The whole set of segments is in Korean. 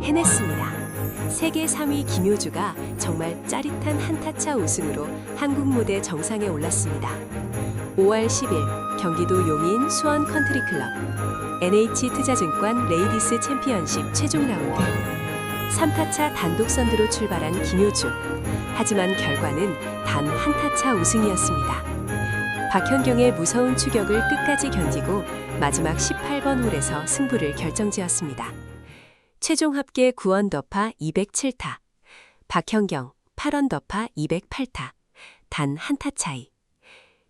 해냈습니다. 세계 3위 김효주가 정말 짜릿한 한타차 우승으로 한국 무대 정상에 올랐습니다. 5월 10일 경기도 용인 수원 컨트리클럽 NH투자증권 레이디스 챔피언십 최종 라운드 3타차 단독 선두로 출발한 김효주. 하지만 결과는 단 한타차 우승이었습니다. 박현경의 무서운 추격을 끝까지 견디고 마지막 18번 홀에서 승부를 결정지었습니다. 최종 합계 9언더파 207타, 박현경 8언더파 208타, 단 한타 차이.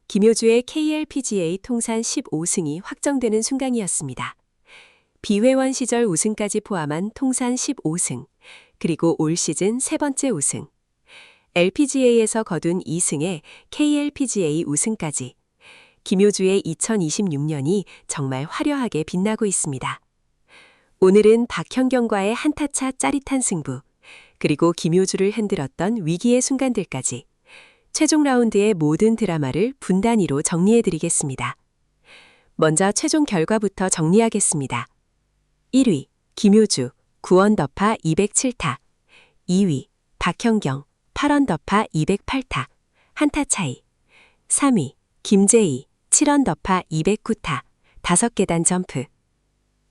김효주의 KLPGA 통산 15승이 확정되는 순간이었습니다. 비회원 시절 우승까지 포함한 통산 15승, 그리고 올 시즌 세 번째 우승. LPGA에서 거둔 2승에 KLPGA 우승까지. 김효주의 2026년이 정말 화려하게 빛나고 있습니다. 오늘은 박현경과의 한타차 짜릿한 승부, 그리고 김효주를 흔들었던 위기의 순간들까지 최종 라운드의 모든 드라마를 분단위로 정리해드리겠습니다. 먼저 최종 결과부터 정리하겠습니다. 1위 김효주 9언더파 207타, 2위 박현경 8언더파 208타, 한타 차이. 3위 김재희 7언더파 209타, 5계단 점프.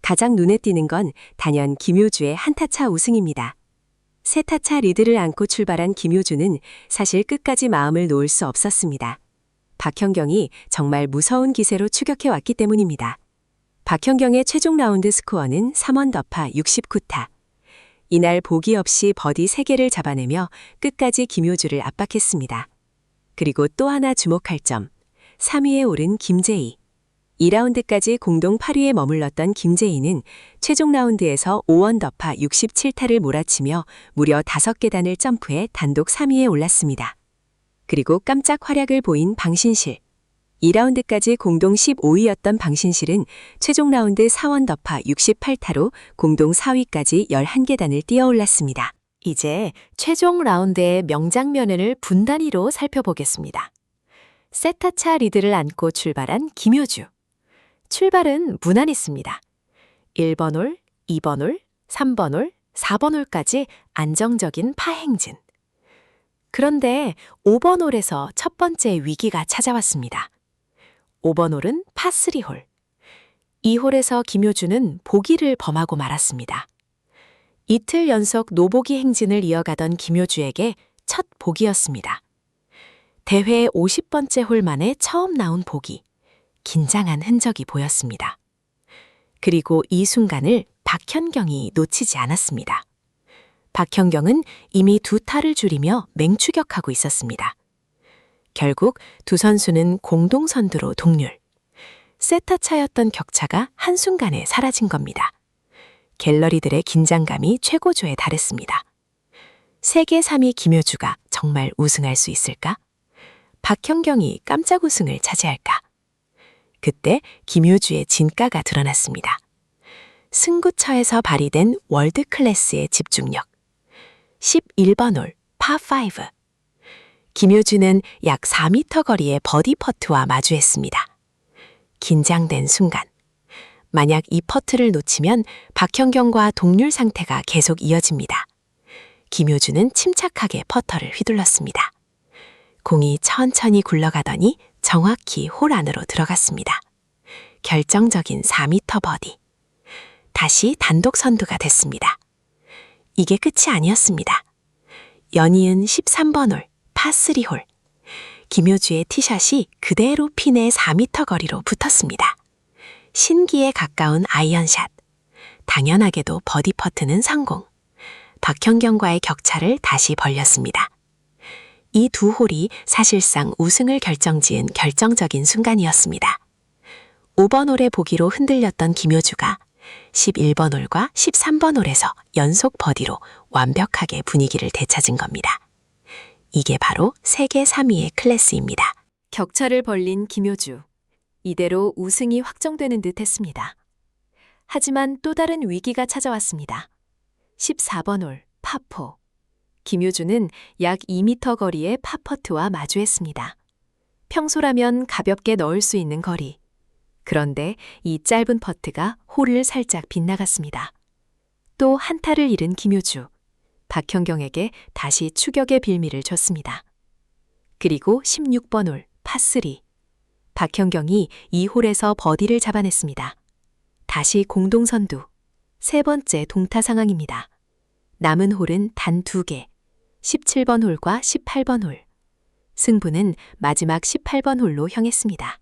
가장 눈에 띄는 건 단연 김효주의 한타차 우승입니다. 세 타차 리드를 안고 출발한 김효주는 사실 끝까지 마음을 놓을 수 없었습니다. 박현경이 정말 무서운 기세로 추격해왔기 때문입니다. 박현경의 최종 라운드 스코어는 3언더파 69타. 이날 보기 없이 버디 3개를 잡아내며 끝까지 김효주를 압박했습니다. 그리고 또 하나 주목할 점, 3위에 오른 김재희. 2라운드까지 공동 8위에 머물렀던 김재희는 최종 라운드에서 5언더파 67타를 몰아치며 무려 5계단을 점프해 단독 3위에 올랐습니다. 그리고 깜짝 활약을 보인 방신실. 2라운드까지 공동 15위였던 방신실은 최종 라운드 4언더파 68타로 공동 4위까지 11계단을 뛰어올랐습니다. 이제 최종 라운드의 명장면을 분단위로 살펴보겠습니다. 세타차 리드를 안고 출발한 김효주. 출발은 무난했습니다. 1번 홀, 2번 홀, 3번 홀, 4번 홀까지 안정적인 파행진. 그런데 5번 홀에서 첫 번째 위기가 찾아왔습니다. 5번 홀은 파3 홀. 이 홀에서 김효주는 보기를 범하고 말았습니다. 이틀 연속 노보기 행진을 이어가던 김효주에게 첫 보기였습니다. 대회 50번째 홀 만에 처음 나온 보기. 긴장한 흔적이 보였습니다. 그리고 이 순간을 박현경이 놓치지 않았습니다. 박현경은 이미 2타를 줄이며 맹추격하고 있었습니다. 결국 두 선수는 공동 선두로 동률. 세타 차였던 격차가 한순간에 사라진 겁니다. 갤러리들의 긴장감이 최고조에 달했습니다. 세계 3위 김효주가 정말 우승할 수 있을까? 박현경이 깜짝 우승을 차지할까? 그때 김효주의 진가가 드러났습니다. 승구처에서 발휘된 월드 클래스의 집중력. 11번 홀 파5. 김효주는 약 4m 거리의 버디 퍼트와 마주했습니다. 긴장된 순간. 만약 이 퍼트를 놓치면 박현경과 동률 상태가 계속 이어집니다. 김효주는 침착하게 퍼터를 휘둘렀습니다. 공이 천천히 굴러가더니 정확히 홀 안으로 들어갔습니다. 결정적인 4m 버디. 다시 단독 선두가 됐습니다. 이게 끝이 아니었습니다. 연이은 13번 홀, 파3 홀. 김효주의 티샷이 그대로 핀의 4m 거리로 붙었습니다. 신기에 가까운 아이언샷. 당연하게도 버디 퍼트는 성공. 박현경과의 격차를 다시 벌렸습니다. 이 두 홀이 사실상 우승을 결정지은 결정적인 순간이었습니다. 5번 홀의 보기로 흔들렸던 김효주가 11번 홀과 13번 홀에서 연속 버디로 완벽하게 분위기를 되찾은 겁니다. 이게 바로 세계 3위의 클래스입니다. 격차를 벌린 김효주. 이대로 우승이 확정되는 듯 했습니다. 하지만 또 다른 위기가 찾아왔습니다. 14번 홀 파4. 김효주는 약 2m 거리의 파퍼트와 마주했습니다. 평소라면 가볍게 넣을 수 있는 거리. 그런데 이 짧은 퍼트가 홀을 살짝 빗나갔습니다. 또 한타를 잃은 김효주. 박현경에게 다시 추격의 빌미를 줬습니다. 그리고 16번 홀 파3. 박현경이 이 홀에서 버디를 잡아냈습니다. 다시 공동선두. 세 번째 동타 상황입니다. 남은 홀은 단 2개. 17번 홀과 18번 홀. 승부는 마지막 18번 홀로 향했습니다.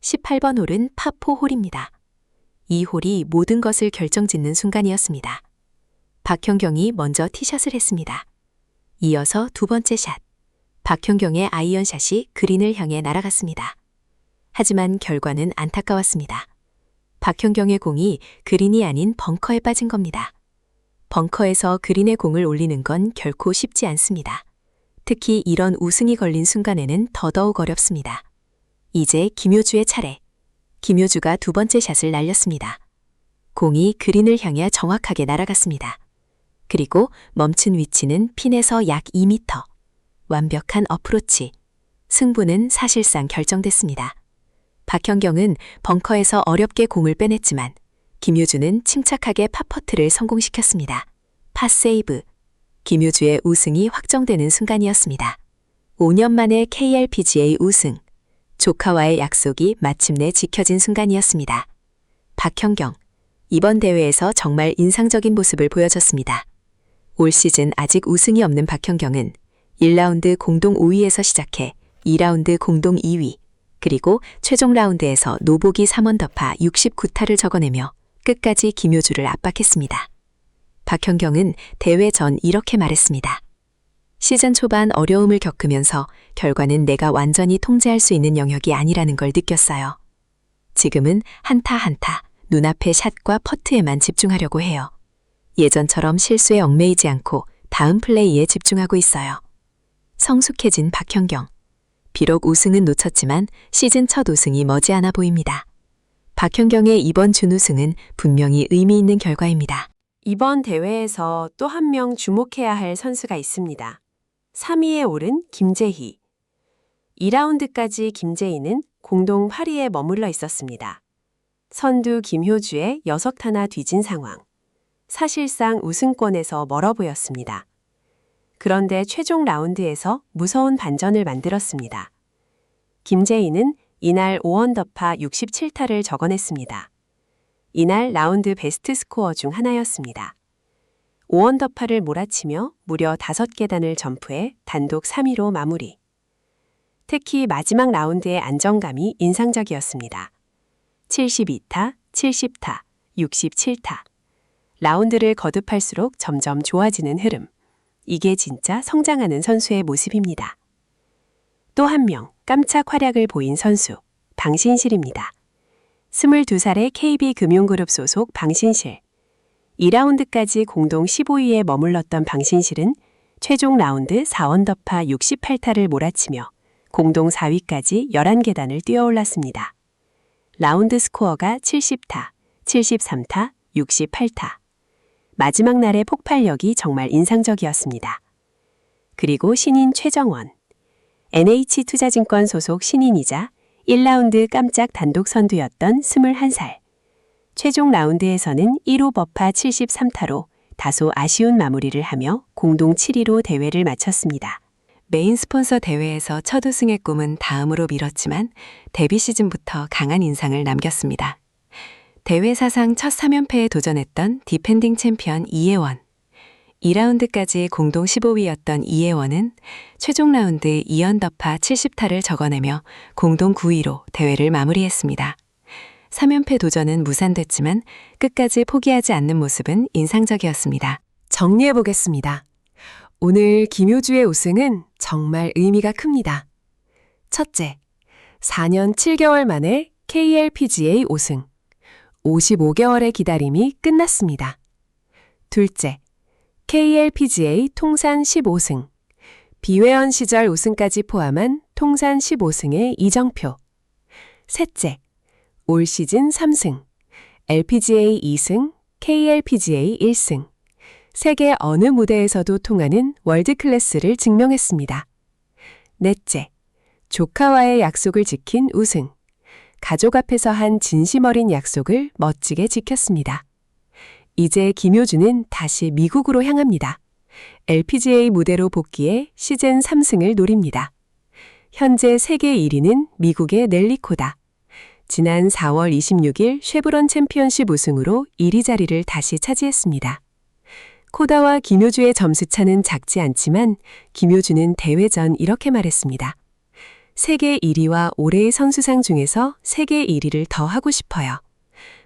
18번 홀은 파4 홀입니다. 이 홀이 모든 것을 결정짓는 순간이었습니다. 박현경이 먼저 티샷을 했습니다. 이어서 두 번째 샷. 박현경의 아이언샷이 그린을 향해 날아갔습니다. 하지만 결과는 안타까웠습니다. 박현경의 공이 그린이 아닌 벙커에 빠진 겁니다. 벙커에서 그린의 공을 올리는 건 결코 쉽지 않습니다. 특히 이런 우승이 걸린 순간에는 더더욱 어렵습니다. 이제 김효주의 차례. 김효주가 두 번째 샷을 날렸습니다. 공이 그린을 향해 정확하게 날아갔습니다. 그리고 멈춘 위치는 핀에서 약 2m. 완벽한 어프로치. 승부는 사실상 결정됐습니다. 박현경은 벙커에서 어렵게 공을 빼냈지만 김효주는 침착하게 파퍼트를 성공시켰습니다. 팟세이브. 김효주의 우승이 확정되는 순간이었습니다. 5년 만에 KLPGA 우승. 조카와의 약속이 마침내 지켜진 순간이었습니다. 박현경. 이번 대회에서 정말 인상적인 모습을 보여줬습니다. 올 시즌 아직 우승이 없는 박현경은 1라운드 공동 5위에서 시작해 2라운드 공동 2위, 그리고 최종 라운드에서 노보기 3언더파 69타를 적어내며 끝까지 김효주를 압박했습니다. 박현경은 대회 전 이렇게 말했습니다. 시즌 초반 어려움을 겪으면서 결과는 내가 완전히 통제할 수 있는 영역이 아니라는 걸 느꼈어요. 지금은 한타 한타, 눈앞의 샷과 퍼트에만 집중하려고 해요. 예전처럼 실수에 얽매이지 않고 다음 플레이에 집중하고 있어요. 성숙해진 박현경. 비록 우승은 놓쳤지만 시즌 첫 우승이 머지않아 보입니다. 박현경의 이번 준우승은 분명히 의미 있는 결과입니다. 이번 대회에서 또 한 명 주목해야 할 선수가 있습니다. 3위에 오른 김재희. 2라운드까지 김재희는 공동 8위에 머물러 있었습니다. 선두 김효주의 6타나 뒤진 상황. 사실상 우승권에서 멀어 보였습니다. 그런데 최종 라운드에서 무서운 반전을 만들었습니다. 김재희는 이날 5언더파 67타를 적어냈습니다. 이날 라운드 베스트 스코어 중 하나였습니다. 5언더파를 몰아치며 무려 5계단을 점프해 단독 3위로 마무리. 특히 마지막 라운드의 안정감이 인상적이었습니다. 72타, 70타, 67타. 라운드를 거듭할수록 점점 좋아지는 흐름. 이게 진짜 성장하는 선수의 모습입니다. 또 한 명 깜짝 활약을 보인 선수, 방신실입니다. 22살의 KB금융그룹 소속 방신실. 2라운드까지 공동 15위에 머물렀던 방신실은 최종 라운드 4언더파 68타를 몰아치며 공동 4위까지 11계단을 뛰어올랐습니다. 라운드 스코어가 70타, 73타, 68타. 마지막 날의 폭발력이 정말 인상적이었습니다. 그리고 신인 최정원. NH투자증권 소속 신인이자 1라운드 깜짝 단독 선두였던 21살. 최종 라운드에서는 1호 버파 73타로 다소 아쉬운 마무리를 하며 공동 7위로 대회를 마쳤습니다. 메인 스폰서 대회에서 첫 우승의 꿈은 다음으로 미뤘지만 데뷔 시즌부터 강한 인상을 남겼습니다. 대회 사상 첫 3연패에 도전했던 디펜딩 챔피언 이혜원. 2라운드까지 공동 15위였던 이혜원은 최종 라운드 2언더파 70타를 적어내며 공동 9위로 대회를 마무리했습니다. 3연패 도전은 무산됐지만 끝까지 포기하지 않는 모습은 인상적이었습니다. 정리해보겠습니다. 오늘 김효주의 우승은 정말 의미가 큽니다. 첫째, 4년 7개월 만에 KLPGA 우승. 55개월의 기다림이 끝났습니다. 둘째, KLPGA 통산 15승. 비회원 시절 우승까지 포함한 통산 15승의 이정표. 셋째, 올 시즌 3승. LPGA 2승, KLPGA 1승. 세계 어느 무대에서도 통하는 월드클래스를 증명했습니다. 넷째, 조카와의 약속을 지킨 우승. 가족 앞에서 한 진심 어린 약속을 멋지게 지켰습니다. 이제 김효주는 다시 미국으로 향합니다. LPGA 무대로 복귀해 시즌 3승을 노립니다. 현재 세계 1위는 미국의 넬리 코다. 지난 4월 26일 쉐브론 챔피언십 우승으로 1위 자리를 다시 차지했습니다. 코다와 김효주의 점수차는 작지 않지만 김효주는 대회 전 이렇게 말했습니다. 세계 1위와 올해의 선수상 중에서 세계 1위를 더 하고 싶어요.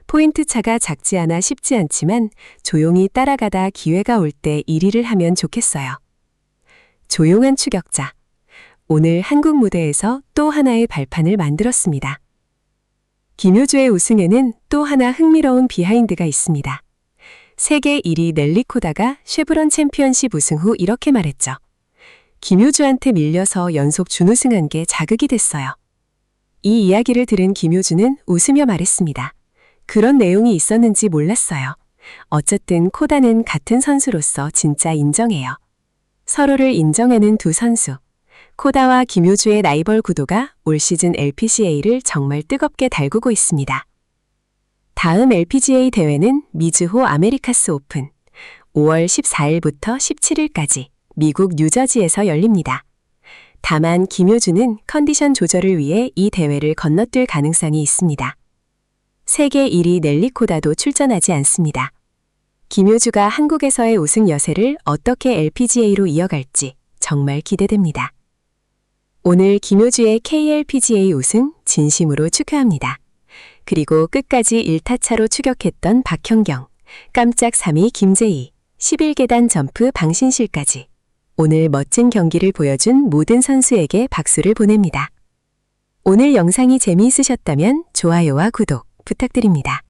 포인트 차가 작지 않아 쉽지 않지만 조용히 따라가다 기회가 올 때 1위를 하면 좋겠어요. 조용한 추격자. 오늘 한국 무대에서 또 하나의 발판을 만들었습니다. 김효주의 우승에는 또 하나 흥미로운 비하인드가 있습니다. 세계 1위 넬리 코다가 쉐브론 챔피언십 우승 후 이렇게 말했죠. 김효주한테 밀려서 연속 준우승한 게 자극이 됐어요. 이 이야기를 들은 김효주는 웃으며 말했습니다. 그런 내용이 있었는지 몰랐어요. 어쨌든 코다는 같은 선수로서 진짜 인정해요. 서로를 인정하는 두 선수. 코다와 김효주의 라이벌 구도가 올 시즌 LPGA를 정말 뜨겁게 달구고 있습니다. 다음 LPGA 대회는 미즈호 아메리카스 오픈 5월 14일부터 17일까지 미국 뉴저지에서 열립니다. 다만 김효주는 컨디션 조절을 위해 이 대회를 건너뛸 가능성이 있습니다. 세계 1위 넬리 코다도 출전하지 않습니다. 김효주가 한국에서의 우승 여세를 어떻게 LPGA로 이어갈지 정말 기대됩니다. 오늘 김효주의 KLPGA 우승 진심으로 축하합니다. 그리고 끝까지 1타차로 추격했던 박현경, 깜짝 3위 김재희, 11계단 점프 방신실까지 오늘 멋진 경기를 보여준 모든 선수에게 박수를 보냅니다. 오늘 영상이 재미있으셨다면 좋아요와 구독 부탁드립니다.